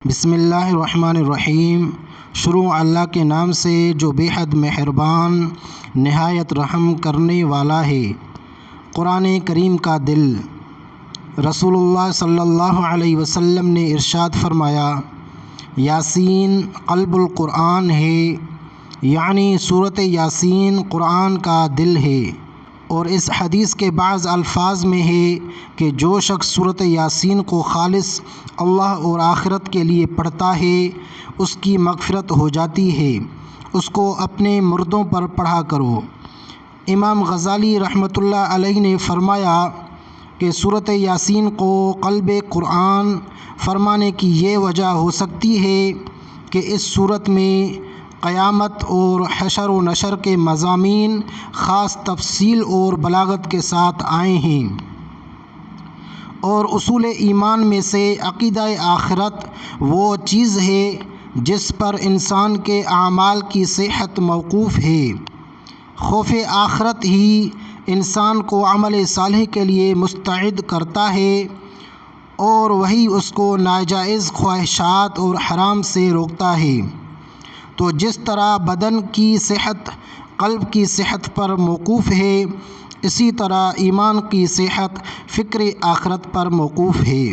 بسم اللہ الرحمن الرحیم۔ شروع اللہ کے نام سے جو بے حد مہربان نہایت رحم کرنے والا ہے۔ قرآن کریم کا دل۔ رسول اللہ صلی اللہ علیہ وسلم نے ارشاد فرمایا، یاسین قلب القرآن ہے، یعنی سورۃ یاسین قرآن کا دل ہے۔ اور اس حدیث کے بعض الفاظ میں ہے کہ جو شخص سورۃ یاسین کو خالص اللہ اور آخرت کے لیے پڑھتا ہے اس کی مغفرت ہو جاتی ہے، اس کو اپنے مردوں پر پڑھا کرو۔ امام غزالی رحمۃ اللہ علیہ نے فرمایا کہ سورۃ یاسین کو قلب قرآن فرمانے کی یہ وجہ ہو سکتی ہے کہ اس سورت میں قیامت اور حشر و نشر کے مضامین خاص تفصیل اور بلاغت کے ساتھ آئے ہیں، اور اصول ایمان میں سے عقیدہ آخرت وہ چیز ہے جس پر انسان کے اعمال کی صحت موقوف ہے۔ خوف آخرت ہی انسان کو عمل صالح کے لیے مستعد کرتا ہے، اور وہی اس کو ناجائز خواہشات اور حرام سے روکتا ہے۔ تو جس طرح بدن کی صحت قلب کی صحت پر موقوف ہے، اسی طرح ایمان کی صحت فکر آخرت پر موقوف ہے۔